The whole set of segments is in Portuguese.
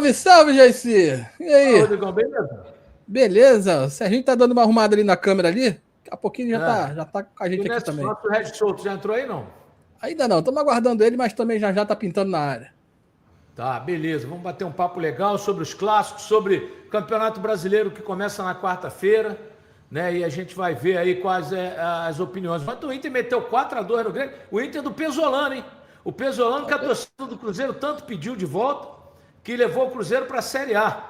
Salve, salve, Jaicy! E Fala, aí? Rodrigão, beleza? Beleza? O Serginho tá dando uma arrumada ali na câmera ali. Daqui a pouquinho É. já tá com a E gente o aqui também. nosso Red Show, tu já entrou aí, não? Ainda não, estamos aguardando ele, mas também já tá pintando na área. Tá, beleza. Vamos bater um papo legal sobre os clássicos, sobre o Campeonato Brasileiro que começa na quarta-feira, né? E a gente vai ver aí quais as opiniões. Mas o Inter meteu 4-2 no Grêmio. O Inter do Pesolano, hein? O Pesolano que a torcida do Cruzeiro tanto pediu de volta, que levou o Cruzeiro para a Série A,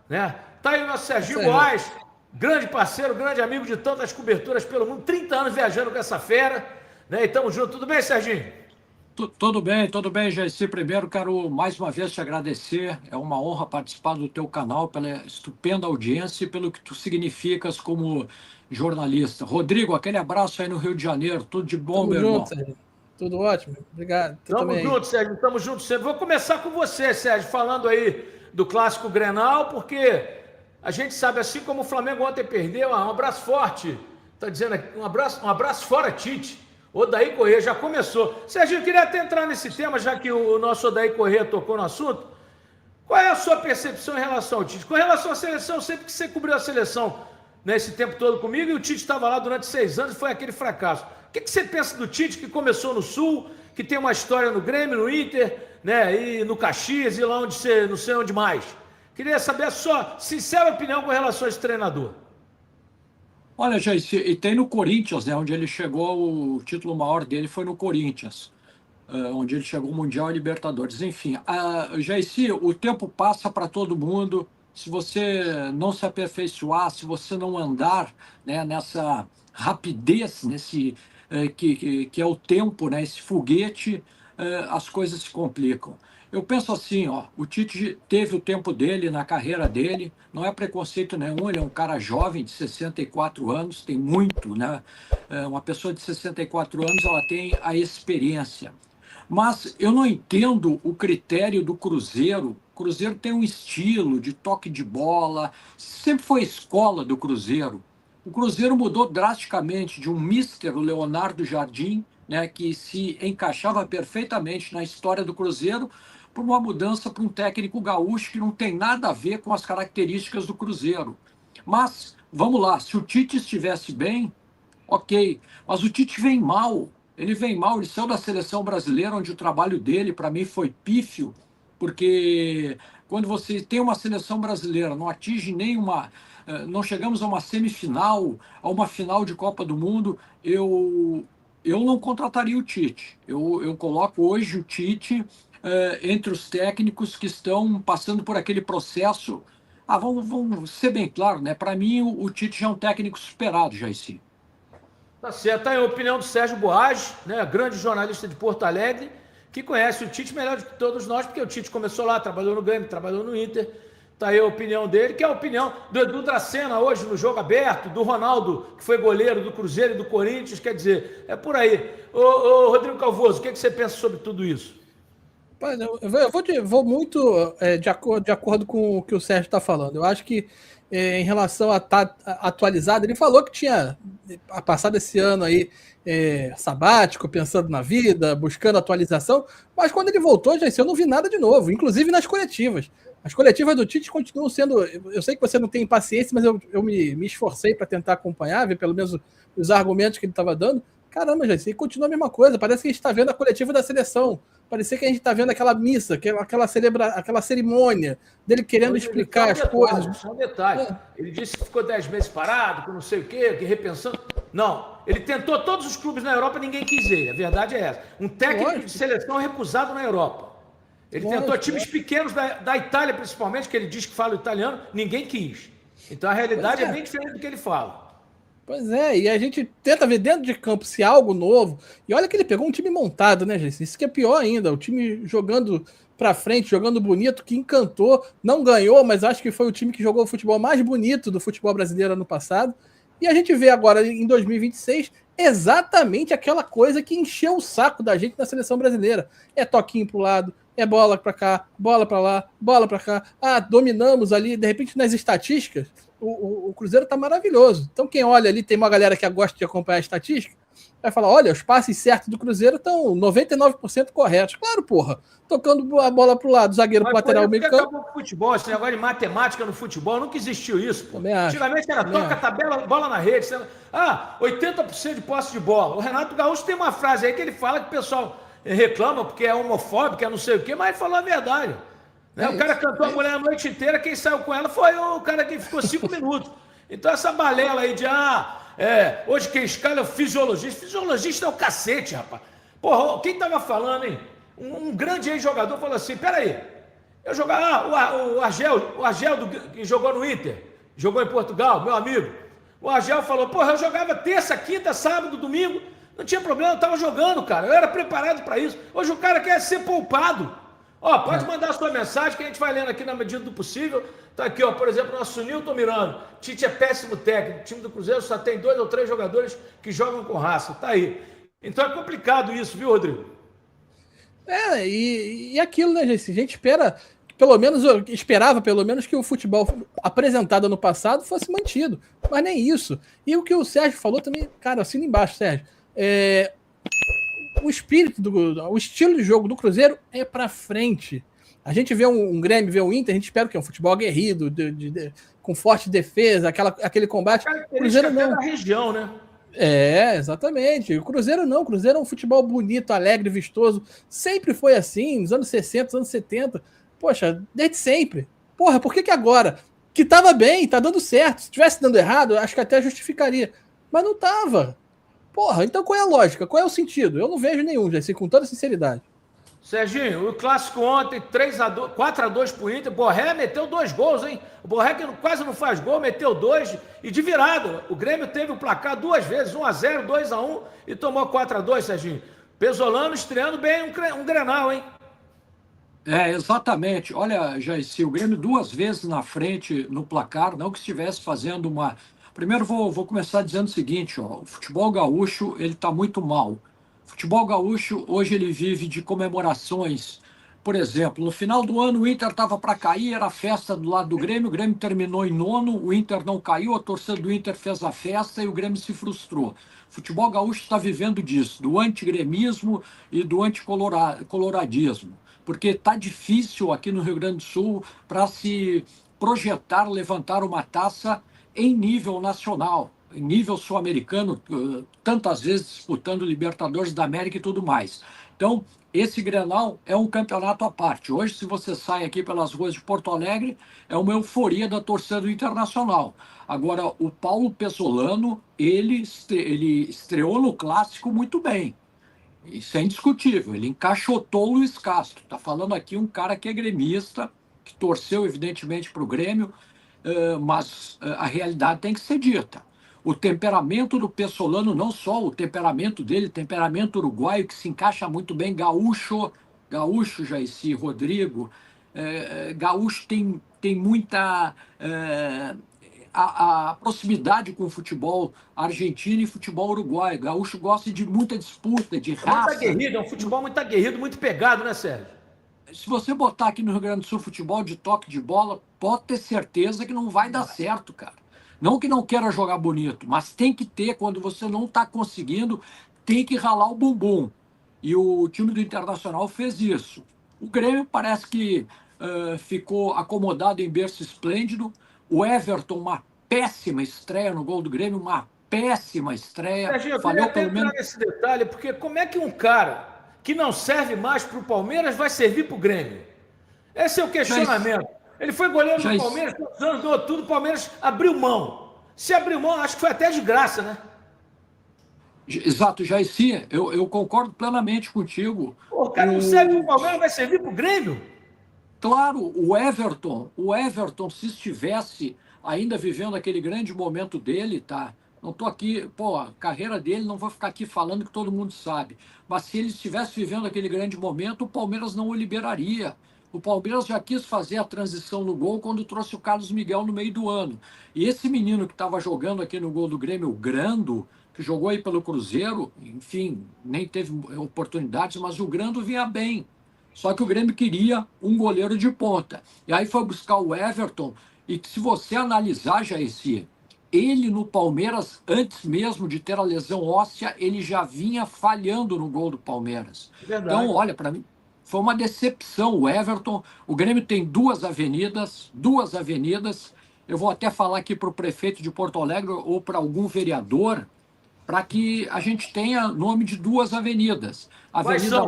né? Tá aí o nosso Serginho Boaz, grande parceiro, grande amigo de tantas coberturas pelo mundo, 30 anos viajando com essa fera, né? E tamo junto. Tudo bem, Serginho? Tudo bem, Jaci. Primeiro, quero mais uma vez te agradecer. É uma honra participar do teu canal, pela estupenda audiência e pelo que tu significas como jornalista. Rodrigo, aquele abraço aí no Rio de Janeiro. Tudo de bom, Tamo meu junto, irmão? Sérgio. Tudo ótimo. Obrigado. Tu Tamo também aí. junto, Sérgio. Tamo junto sempre. Vou começar com você, Sérgio, falando aí do clássico Grenal, porque a gente sabe, assim como o Flamengo ontem perdeu, um abraço forte. Tá dizendo aqui, um abraço fora, Tite. Odair Corrêa já começou. Sérgio, eu queria até entrar nesse tema, já que o nosso Odair Corrêa tocou no assunto. Qual é a sua percepção em relação ao Tite? Com relação à seleção, sempre que você cobriu a seleção nesse tempo todo comigo, e o Tite estava lá durante 6 anos, foi aquele fracasso. O que você pensa do Tite, que começou no Sul, que tem uma história no Grêmio, no Inter, né, e no Caxias, e lá onde você, não sei onde mais? Queria saber a sua sincera opinião com relação a esse treinador. Olha, Jaci, e tem no Corinthians, né, onde ele chegou, o título maior dele foi no Corinthians, onde ele chegou ao Mundial e Libertadores. Enfim, Jaci, o tempo passa para todo mundo. Se você não se aperfeiçoar, se você não andar, né, nessa rapidez, que é o tempo, né, esse foguete, as coisas se complicam. Eu penso assim, ó, o Tite teve o tempo dele na carreira dele, não é preconceito nenhum, ele é um cara jovem de 64 anos, tem muito, né? Uma pessoa de 64 anos, ela tem a experiência. Mas eu não entendo o critério do Cruzeiro. O Cruzeiro tem um estilo de toque de bola, sempre foi a escola do Cruzeiro. O Cruzeiro mudou drasticamente de um Mister, o Leonardo Jardim, né, que se encaixava perfeitamente na história do Cruzeiro, por uma mudança para um técnico gaúcho que não tem nada a ver com as características do Cruzeiro. Mas, vamos lá, se o Tite estivesse bem, ok, mas o Tite vem mal. Ele vem mal, ele saiu da seleção brasileira, onde o trabalho dele, para mim, foi pífio, porque quando você tem uma seleção brasileira, não atinge nenhuma, não chegamos a uma semifinal, a uma final de Copa do Mundo, eu não contrataria o Tite. Eu coloco hoje o Tite entre os técnicos que estão passando por aquele processo. Vamos ser bem claro, né? Para mim, o Tite já é um técnico superado, Jairzinho. Tá certo, tá aí a opinião do Sérgio Boage, né, grande jornalista de Porto Alegre, que conhece o Tite melhor de todos nós, porque o Tite começou lá, trabalhou no Grêmio, trabalhou no Inter. Tá aí a opinião dele, que é a opinião do Edu Dracena hoje no jogo aberto, do Ronaldo, que foi goleiro do Cruzeiro e do Corinthians, quer dizer, é por aí. Ô Rodrigo Calvoso, o que você pensa sobre tudo isso? Vou muito de acordo com o que o Sérgio está falando. Eu acho que em relação a estar atualizado, ele falou que tinha passado esse ano aí sabático, pensando na vida, buscando atualização, mas quando ele voltou, já eu não vi nada de novo, inclusive nas coletivas. As coletivas do Tite continuam sendo. Eu sei que você não tem paciência, mas eu me esforcei para tentar acompanhar, ver pelo menos os argumentos que ele estava dando. Caramba, gente, continua a mesma coisa. Parece que a gente está vendo a coletiva da seleção. Parecia que a gente está vendo aquela missa, aquela cerimônia dele querendo explicar as coisas. Só um detalhe. Ele disse que ficou 10 meses parado, que não sei o quê, que repensando. Não, ele tentou todos os clubes na Europa e ninguém quis ele. A verdade é essa. Um técnico de seleção recusado na Europa. Ele tentou times pequenos da Itália, principalmente, que ele diz que fala italiano, ninguém quis. Então a realidade é bem diferente do que ele fala. Pois é, e a gente tenta ver dentro de campo se há algo novo. E olha que ele pegou um time montado, né, gente? Isso que é pior ainda. O time jogando pra frente, jogando bonito, que encantou. Não ganhou, mas acho que foi o time que jogou o futebol mais bonito do futebol brasileiro ano passado. E a gente vê agora, em 2026, exatamente aquela coisa que encheu o saco da gente na seleção brasileira. É toquinho pro lado, é bola para cá, bola para lá, bola para cá. Dominamos ali, de repente nas estatísticas, o Cruzeiro tá maravilhoso. Então quem olha ali, tem uma galera que gosta de acompanhar a estatística, vai falar, olha, os passes certos do Cruzeiro estão 99% corretos. Claro, porra. Tocando a bola pro lado, zagueiro pro lateral, meio campo. Acabou com o futebol, esse negócio de matemática no futebol, nunca existiu isso, pô. Antigamente era toca a tabela, bola na rede. 80% de posse de bola. O Renato Gaúcho tem uma frase aí que ele fala que o pessoal reclama porque é homofóbico, é não sei o quê, mas ele falou a verdade. O cara cantou a mulher a noite inteira, quem saiu com ela foi o cara que ficou 5 minutos. Então essa balela aí de, hoje quem escala é o fisiologista. Fisiologista é o cacete, rapaz. Porra, quem tava falando, hein? Um grande ex-jogador falou assim, peraí, eu jogava, o Argel que jogou no Inter, jogou em Portugal, meu amigo, o Argel falou, porra, eu jogava terça, quinta, sábado, domingo, não tinha problema, eu tava jogando, cara, eu era preparado para isso. Hoje o cara quer ser poupado. Pode mandar a sua mensagem que a gente vai lendo aqui na medida do possível. Tá aqui, por exemplo, nosso Nilton Miranda. Tite é péssimo técnico. O time do Cruzeiro só tem 2 ou 3 jogadores que jogam com raça. Tá aí. Então é complicado isso, viu, Rodrigo? E aquilo, né, gente? A gente espera, esperava pelo menos que o futebol apresentado no passado fosse mantido. Mas nem isso. E o que o Sérgio falou também, cara, assina embaixo, Sérgio. O espírito, o estilo de jogo do Cruzeiro é pra frente. A gente vê um Grêmio, vê um Inter, a gente espera que é um futebol aguerrido, com forte defesa, aquele combate. O Cruzeiro não. Da região, né? Exatamente. O Cruzeiro não. O Cruzeiro é um futebol bonito, alegre, vistoso. Sempre foi assim, nos anos 60, nos anos 70. Poxa, desde sempre. Porra, por que agora? Que tava bem, tá dando certo. Se tivesse dando errado, acho que até justificaria. Mas não tava. Porra, então qual é a lógica? Qual é o sentido? Eu não vejo nenhum, já sei, com toda sinceridade. Serginho, o clássico ontem, 4-2 pro Inter, Borré meteu 2 gols, hein? O Borré que quase não faz gol, meteu 2 e de virada. O Grêmio teve o placar 2 vezes, 1-0, 2-1 e tomou 4-2, Serginho. Pesolano estreando bem um Grenal, hein? Exatamente. Olha, Jairci, o Grêmio 2 vezes na frente no placar, não que estivesse fazendo uma... Primeiro vou começar dizendo o seguinte, o futebol gaúcho ele está muito mal. O futebol gaúcho hoje ele vive de comemorações. Por exemplo, no final do ano o Inter estava para cair, era a festa do lado do Grêmio, o Grêmio terminou em 9º, o Inter não caiu, a torcida do Inter fez a festa e o Grêmio se frustrou. O futebol gaúcho está vivendo disso, do antigremismo e do anticoloradismo, porque está difícil aqui no Rio Grande do Sul para se projetar, levantar uma taça em nível nacional, em nível sul-americano, tantas vezes disputando Libertadores da América e tudo mais. Então, esse Grenal é um campeonato à parte. Hoje, se você sai aqui pelas ruas de Porto Alegre, é uma euforia da torcida do Internacional. Agora, o Paulo Pesolano, ele estreou no Clássico muito bem. Isso é indiscutível. Ele encaixotou o Luiz Castro. Está falando aqui um cara que é gremista, que torceu, evidentemente, para o Grêmio, mas a realidade tem que ser dita. O temperamento do Pesolano, não só o temperamento dele, temperamento uruguaio, que se encaixa muito bem, gaúcho, Jairci, Rodrigo, gaúcho tem muita... a proximidade com o futebol argentino e futebol uruguaio. Gaúcho gosta de muita disputa, de raça. Muito aguerrido, é um futebol muito aguerrido, muito pegado, né, Sérgio? Se você botar aqui no Rio Grande do Sul futebol de toque de bola, pode ter certeza que não vai dar certo, cara. Não que não queira jogar bonito, mas tem que ter, quando você não está conseguindo, tem que ralar o bumbum. E o time do Internacional fez isso. O Grêmio parece que ficou acomodado em berço esplêndido. O Everton, uma péssima estreia no gol do Grêmio, uma péssima estreia. Eu falhou pelo menos nesse detalhe, porque como é que um cara que não serve mais para o Palmeiras vai servir para o Grêmio? Esse é o questionamento. Ele foi goleiro do Palmeiras, todos os anos ganhou tudo, o Palmeiras abriu mão. Se abriu mão, acho que foi até de graça, né? Exato, Jairci, eu concordo plenamente contigo. O cara não serve para o Palmeiras, vai servir para o Grêmio? Claro, o Everton, se estivesse ainda vivendo aquele grande momento dele, tá? Não estou aqui, a carreira dele, não vou ficar aqui falando que todo mundo sabe. Mas se ele estivesse vivendo aquele grande momento, o Palmeiras não o liberaria. O Palmeiras já quis fazer a transição no gol quando trouxe o Carlos Miguel no meio do ano. E esse menino que estava jogando aqui no gol do Grêmio, o Grando, que jogou aí pelo Cruzeiro, enfim, nem teve oportunidades, mas o Grando vinha bem. Só que o Grêmio queria um goleiro de ponta. E aí foi buscar o Everton, e se você analisar, Jairci, ele no Palmeiras, antes mesmo de ter a lesão óssea, ele já vinha falhando no gol do Palmeiras. Verdade. Então, olha, para mim, foi uma decepção o Everton. O Grêmio tem duas avenidas. Eu vou até falar aqui para o prefeito de Porto Alegre ou para algum vereador, para que a gente tenha nome de duas avenidas. Avenida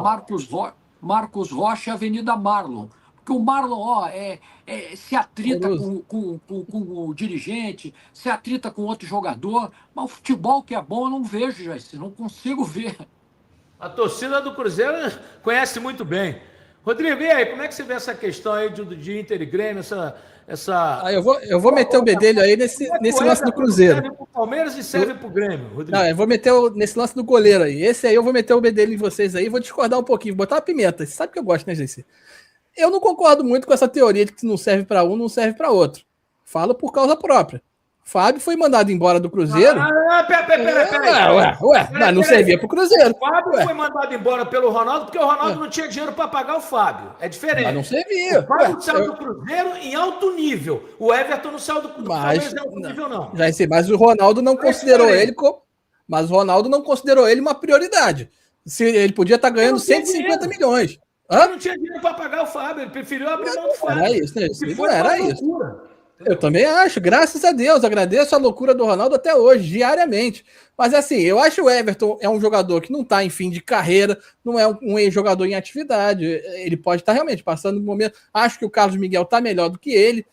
Marcos Rocha e Avenida Marlon. Porque o Marlon se atrita com o dirigente, se atrita com outro jogador, mas o futebol que é bom eu não vejo, Jair, não consigo ver. A torcida do Cruzeiro conhece muito bem. Rodrigo, e aí, como é que você vê essa questão aí de Inter e Grêmio, eu vou meter o bedelho aí nesse lance do Cruzeiro. Serve para o Palmeiras e serve para o Grêmio, Rodrigo. Não, eu vou meter nesse lance do goleiro aí. Esse aí eu vou meter o bedelho em vocês aí, vou discordar um pouquinho, vou botar uma pimenta. Você sabe que eu gosto, né, JC? Eu não concordo muito com essa teoria de que não serve para um, não serve para outro. Falo por causa própria. Fábio foi mandado embora do Cruzeiro. Peraí. Mas não servia para o Cruzeiro. O Fábio foi mandado embora pelo Ronaldo porque o Ronaldo não tinha dinheiro para pagar o Fábio. É diferente. Mas não servia. O Fábio saiu do Cruzeiro em alto nível. O Everton não saiu do Cruzeiro em alto nível, não. Já sei, mas o Ronaldo não considerou ele mas o Ronaldo não considerou ele uma prioridade. Se ele podia estar ganhando 150 milhões. Ele não tinha dinheiro para pagar o Fábio, ele preferiu abrir mão do Fábio. Era isso, né? Não era isso. Eu também acho, graças a Deus, agradeço a loucura do Ronaldo até hoje, diariamente. Mas assim, eu acho que o Everton é um jogador que não está em fim de carreira, não é um jogador em atividade. Ele pode estar realmente passando um momento. Acho que o Carlos Miguel está melhor do que ele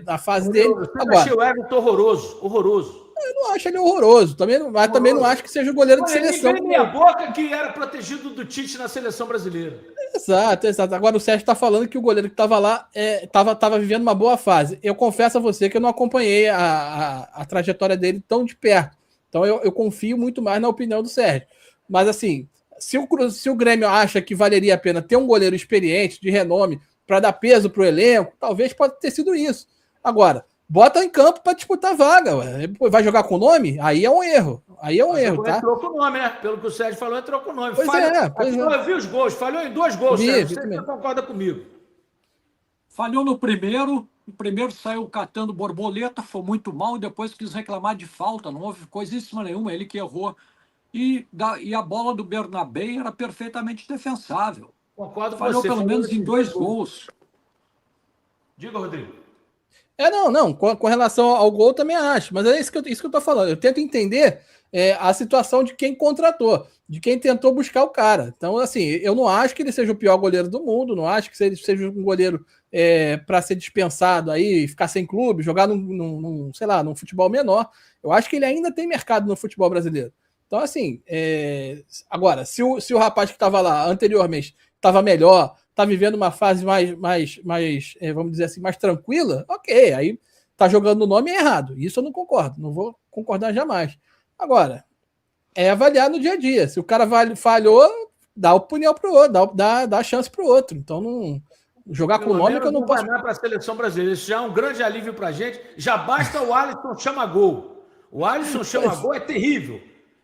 na fase dele. Eu achei o Everton horroroso. Eu não acho ele horroroso, também não acho que seja o goleiro de seleção. Ele meia boca que era protegido do Tite na seleção brasileira. Exato. Agora o Sérgio está falando que o goleiro que estava lá estava vivendo uma boa fase. Eu confesso a você que eu não acompanhei a trajetória dele tão de perto. Então eu confio muito mais na opinião do Sérgio. Mas assim, se o Grêmio acha que valeria a pena ter um goleiro experiente, de renome, para dar peso para o elenco, talvez pode ter sido isso. Agora, bota em campo para disputar vaga. Vai jogar com o nome? Aí é um erro. Tá? Entrou com o nome, né? Pelo que o Sérgio falou, entrou com o nome. Eu vi os gols, falhou em 2 gols, Sérgio. Você concorda comigo? Falhou no primeiro. O primeiro saiu catando borboleta, foi muito mal, e depois quis reclamar de falta, não houve coisíssima nenhuma, ele que errou. E a bola do Bernabé era perfeitamente defensável. Concordo com falhou você. Pelo menos em 2 gols. Diga, Rodrigo. Não. Com relação ao gol, também acho. Mas é isso que eu tô falando. Eu tento entender a situação de quem contratou, de quem tentou buscar o cara. Então, assim, eu não acho que ele seja o pior goleiro do mundo, não acho que ele seja um goleiro para ser dispensado aí, ficar sem clube, jogar num futebol menor. Eu acho que ele ainda tem mercado no futebol brasileiro. Então, assim, agora, se o rapaz que estava lá anteriormente estava melhor, tá vivendo uma fase mais vamos dizer assim, mais tranquila, ok, aí tá jogando o nome errado. Isso eu não concordo, não vou concordar jamais. Agora, é avaliar no dia a dia. Se o cara falhou, dá opinião pro outro, dá chance pro outro. Então, não jogar com o nome que eu não posso... para a seleção brasileira. Isso já é um grande alívio pra gente. Já basta o Alisson chama gol. O Alisson chama gol é terrível.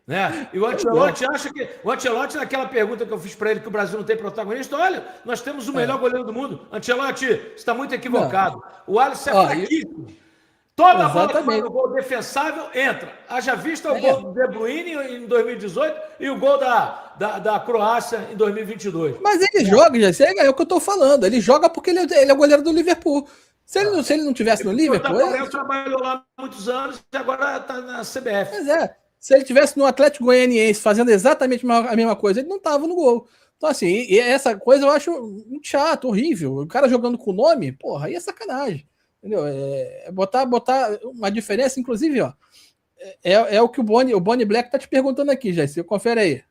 Né? E o Ancelotti acha que... O Ancelotti, naquela pergunta que eu fiz para ele, que o Brasil não tem protagonista, olha, nós temos o melhor goleiro do mundo. Ancelotti, você está muito equivocado. O Alisson é fraquíssimo. Toda a bola que vai no gol defensável entra. Haja vista o gol do De Bruyne em 2018 e o gol da Croácia em 2022. Mas ele joga, já é o que eu estou falando. Ele joga porque ele é o goleiro do Liverpool. Se ele não tivesse no Liverpool... Ele trabalhou lá há muitos anos e agora está na CBF. Mas se ele tivesse no Atlético Goianiense fazendo exatamente a mesma coisa, ele não estava no gol. Então, assim, e essa coisa eu acho muito chato, horrível. O cara jogando com o nome, porra, aí é sacanagem. Entendeu? Botar uma diferença, inclusive, ó. É o que o Boni Black tá te perguntando aqui, já. Você confere aí.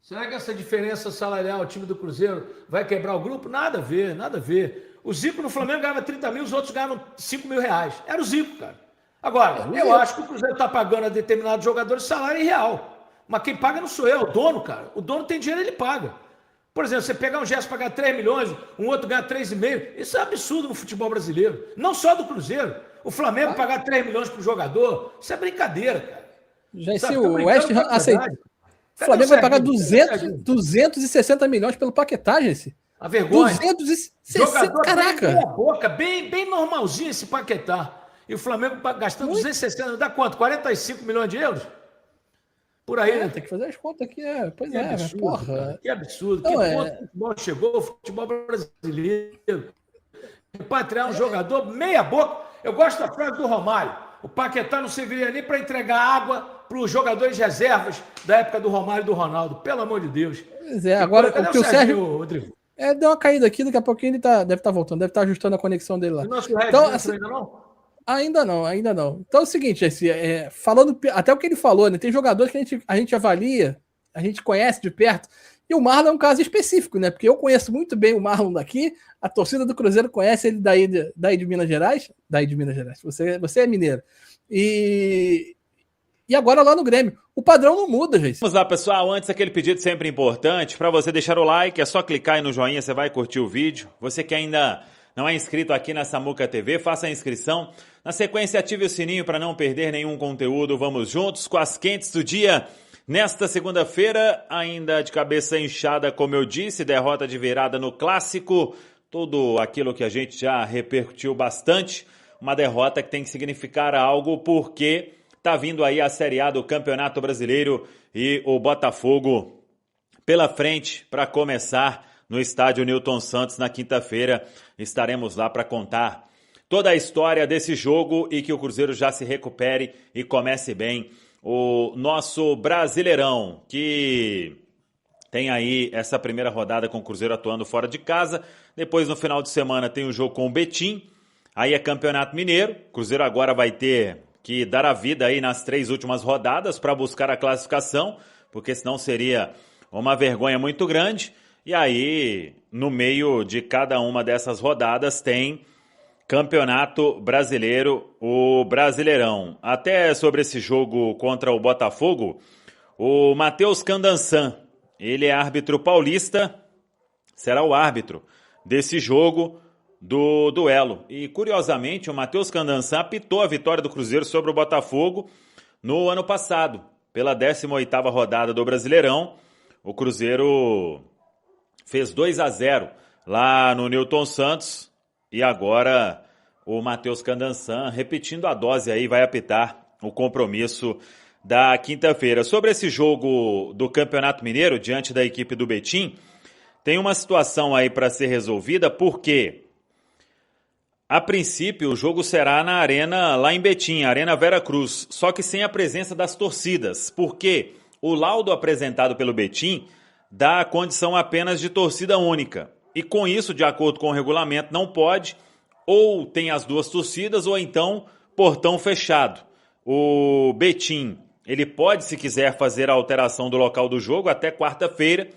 Será que essa diferença salarial ao time do Cruzeiro vai quebrar o grupo? Nada a ver, nada a ver. O Zico no Flamengo ganhava 30 mil, os outros ganhavam 5 mil reais. Era o Zico, cara. Agora, eu acho que o Cruzeiro está pagando a determinados jogadores salário real. Mas quem paga não sou eu, é o dono, cara. O dono tem dinheiro, ele paga. Por exemplo, você pegar um Gerson pagar 3 milhões, um outro ganhar 3,5, isso é absurdo no futebol brasileiro. Não só do Cruzeiro. O Flamengo pagar 3 milhões para o jogador, isso é brincadeira, cara. Já se o West aceitou. O Flamengo vai pagar 260 milhões pelo Paquetá, Jesse. A vergonha. 260, caraca. Bem boca, bem normalzinho esse Paquetá. E o Flamengo gastando 260, dá quanto? 45 milhões de euros? Por aí, né? Tem que fazer as contas aqui, pois que absurdo, porra. Cara, que absurdo. Não, que ponto o futebol chegou, o futebol brasileiro. Repatriar um jogador meia boca. Eu gosto da frase do Romário. O Paquetá não serviria nem para entregar água para os jogadores reservas da época do Romário e do Ronaldo. Pelo amor de Deus. Pois é, agora cadê o que o Sérgio... Rodrigo? Deu uma caída aqui, daqui a pouquinho ele deve estar voltando, deve estar ajustando a conexão dele lá. O nosso Red então, assim, ainda não? Ainda não. Então é o seguinte, falando até o que ele falou, né? Tem jogadores que a gente avalia, a gente conhece de perto, e o Marlon é um caso específico, né? Porque eu conheço muito bem o Marlon daqui, a torcida do Cruzeiro conhece ele daí de Minas Gerais, você é mineiro. E agora lá no Grêmio. O padrão não muda, gente. Vamos lá, pessoal. Antes, aquele pedido sempre importante. Para você deixar o like, é só clicar aí no joinha, você vai curtir o vídeo. Você que ainda não é inscrito aqui na Samuca TV, faça a inscrição. Na sequência, ative o sininho para não perder nenhum conteúdo. Vamos juntos com as quentes do dia. Nesta segunda-feira, ainda de cabeça inchada, como eu disse, derrota de virada no Clássico. Tudo aquilo que a gente já repercutiu bastante. Uma derrota que tem que significar algo porque... tá vindo aí a Série A do Campeonato Brasileiro e o Botafogo pela frente para começar no estádio Newton Santos na quinta-feira. Estaremos lá para contar toda a história desse jogo e que o Cruzeiro já se recupere e comece bem o nosso Brasileirão, que tem aí essa primeira rodada com o Cruzeiro atuando fora de casa. Depois, no final de semana, tem o jogo com o Betim. Aí é Campeonato Mineiro. O Cruzeiro agora vai ter que dar a vida aí nas 3 últimas rodadas para buscar a classificação, porque senão seria uma vergonha muito grande. E aí, no meio de cada uma dessas rodadas, tem Campeonato Brasileiro, o Brasileirão. Até sobre esse jogo contra o Botafogo, o Matheus Candansan, ele é árbitro paulista, será o árbitro desse jogo do duelo. E, curiosamente, o Matheus Candansan apitou a vitória do Cruzeiro sobre o Botafogo no ano passado. Pela 18ª rodada do Brasileirão, o Cruzeiro fez 2-0 lá no Newton Santos e agora o Matheus Candansan, repetindo a dose aí, vai apitar o compromisso da quinta-feira. Sobre esse jogo do Campeonato Mineiro, diante da equipe do Betim, tem uma situação aí para ser resolvida, porque a princípio, o jogo será na arena lá em Betim, Arena Vera Cruz, só que sem a presença das torcidas, porque o laudo apresentado pelo Betim dá a condição apenas de torcida única. E com isso, de acordo com o regulamento, não pode, ou tem as 2 torcidas, ou então portão fechado. O Betim, ele pode, se quiser, fazer a alteração do local do jogo até quarta-feira,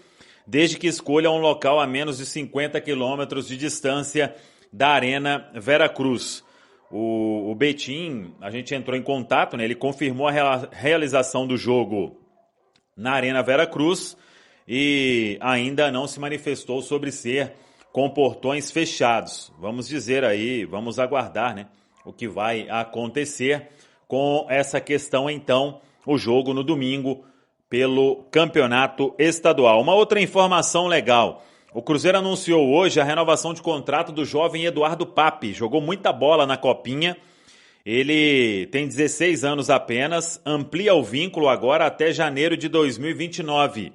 desde que escolha um local a menos de 50 quilômetros de distância da Arena Vera Cruz. O Betim, a gente entrou em contato, né? Ele confirmou a realização do jogo na Arena Vera Cruz e ainda não se manifestou sobre ser com portões fechados. Vamos dizer aí, vamos aguardar, né, o que vai acontecer com essa questão, então, o jogo no domingo pelo Campeonato Estadual. Uma outra informação legal: o Cruzeiro anunciou hoje a renovação de contrato do jovem Eduardo Papi. Jogou muita bola na Copinha. Ele tem 16 anos apenas, amplia o vínculo agora até janeiro de 2029.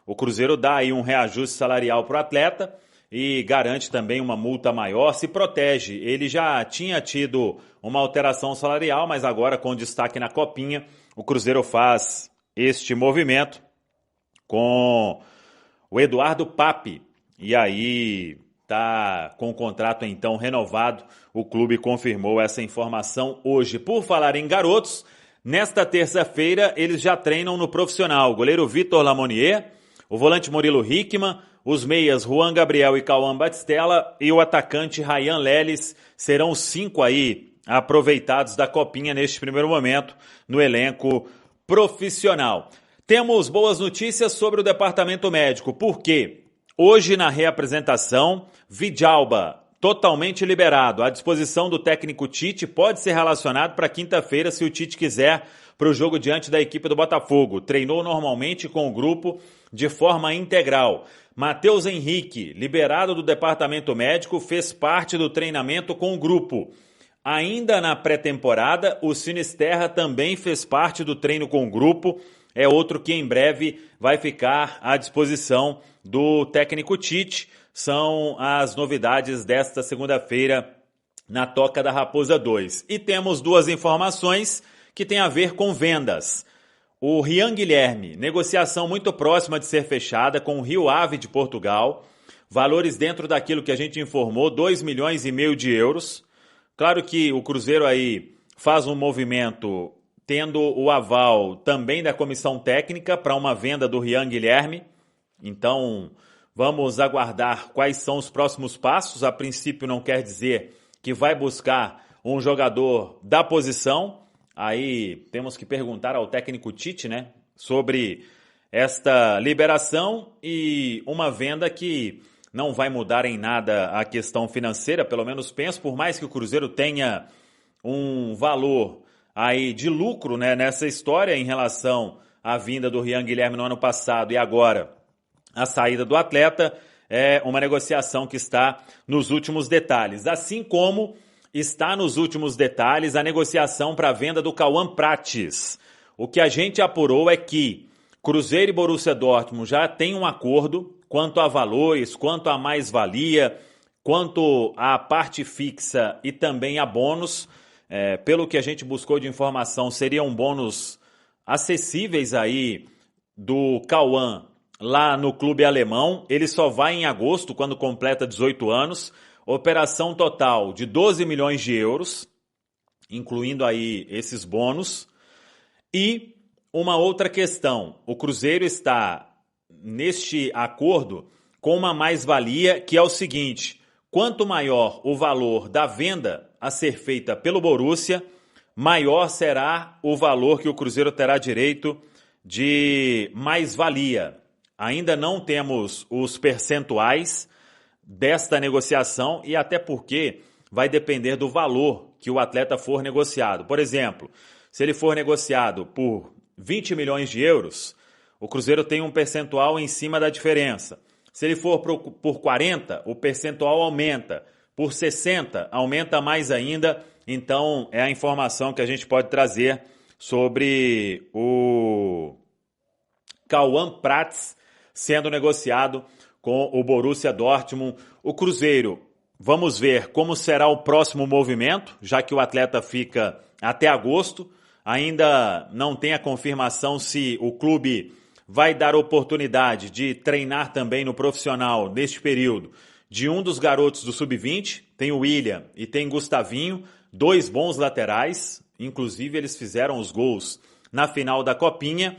O Cruzeiro dá aí um reajuste salarial para o atleta e garante também uma multa maior, se protege. Ele já tinha tido uma alteração salarial, mas agora com destaque na Copinha, o Cruzeiro faz este movimento com o Eduardo Papi. E aí tá com o contrato então renovado. O clube confirmou essa informação hoje. Por falar em garotos, nesta terça-feira eles já treinam no profissional. O goleiro Vitor Lamonier, o volante Murilo Hickman, os meias Juan Gabriel e Cauã Batistella e o atacante Ryan Leles serão os 5 aí aproveitados da Copinha neste primeiro momento no elenco profissional. Temos boas notícias sobre o departamento médico, porque hoje, na reapresentação, Vidalba, totalmente liberado, à disposição do técnico Tite, pode ser relacionado para quinta-feira, se o Tite quiser, para o jogo diante da equipe do Botafogo. Treinou normalmente com o grupo de forma integral. Matheus Henrique, liberado do departamento médico, fez parte do treinamento com o grupo. Ainda na pré-temporada, o Sinisterra também fez parte do treino com o grupo, é outro que em breve vai ficar à disposição do técnico Tite. São as novidades desta segunda-feira na Toca da Raposa 2. E temos duas informações que têm a ver com vendas. O Rian Guilherme, negociação muito próxima de ser fechada com o Rio Ave de Portugal. Valores dentro daquilo que a gente informou, 2,5 milhões de euros. Claro que o Cruzeiro aí faz um movimento tendo o aval também da comissão técnica para uma venda do Rian Guilherme. Então, vamos aguardar quais são os próximos passos. A princípio não quer dizer que vai buscar um jogador da posição. Aí temos que perguntar ao técnico Tite, né, sobre esta liberação e uma venda que não vai mudar em nada a questão financeira, pelo menos penso, por mais que o Cruzeiro tenha um valor aí de lucro, né, nessa história em relação à vinda do Rian Guilherme no ano passado e agora a saída do atleta, é uma negociação que está nos últimos detalhes. Assim como está nos últimos detalhes a negociação para a venda do Cauã Prates. O que a gente apurou é que Cruzeiro e Borussia Dortmund já têm um acordo quanto a valores, quanto a mais-valia, quanto à parte fixa e também a bônus. Pelo que a gente buscou de informação, seriam bônus acessíveis aí do Cauã lá no clube alemão. Ele só vai em agosto, quando completa 18 anos. Operação total de 12 milhões de euros, incluindo aí esses bônus. E uma outra questão, o Cruzeiro está neste acordo com uma mais-valia que é o seguinte: quanto maior o valor da venda a ser feita pelo Borussia, maior será o valor que o Cruzeiro terá direito de mais-valia. Ainda não temos os percentuais desta negociação e até porque vai depender do valor que o atleta for negociado. Por exemplo, se ele for negociado por 20 milhões de euros, o Cruzeiro tem um percentual em cima da diferença. Se ele for por 40, o percentual aumenta. Por 60, aumenta mais ainda. Então, é a informação que a gente pode trazer sobre o Cauã Prates sendo negociado com o Borussia Dortmund. O Cruzeiro, vamos ver como será o próximo movimento, já que o atleta fica até agosto. Ainda não tem a confirmação se o clube vai dar oportunidade de treinar também no profissional neste período de um dos garotos do Sub-20. Tem o William e tem Gustavinho, 2 bons laterais, inclusive eles fizeram os gols na final da Copinha,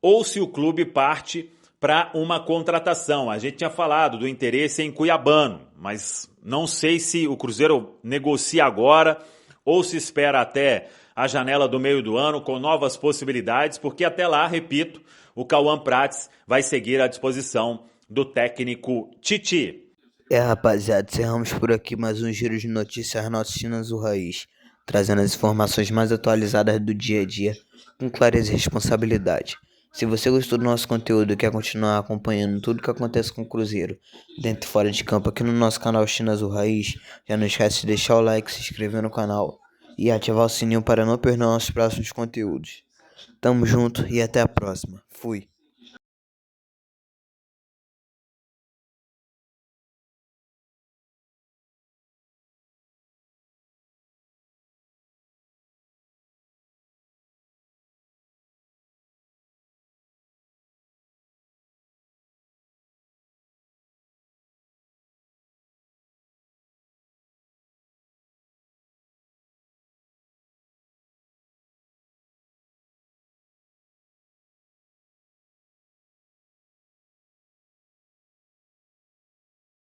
ou se o clube parte para uma contratação. A gente tinha falado do interesse em Cuiabano, mas não sei se o Cruzeiro negocia agora ou se espera até a janela do meio do ano com novas possibilidades, porque até lá, repito, o Cauã Prates vai seguir à disposição do técnico Tite. Rapaziada, encerramos por aqui mais um giro de notícias noticinas do Raiz, trazendo as informações mais atualizadas do dia a dia, com clareza e responsabilidade. Se você gostou do nosso conteúdo e quer continuar acompanhando tudo que acontece com o Cruzeiro, dentro e fora de campo aqui no nosso canal Chinas do Raiz, já não esquece de deixar o like, se inscrever no canal e ativar o sininho para não perder nossos próximos conteúdos. Tamo junto e até a próxima. Fui.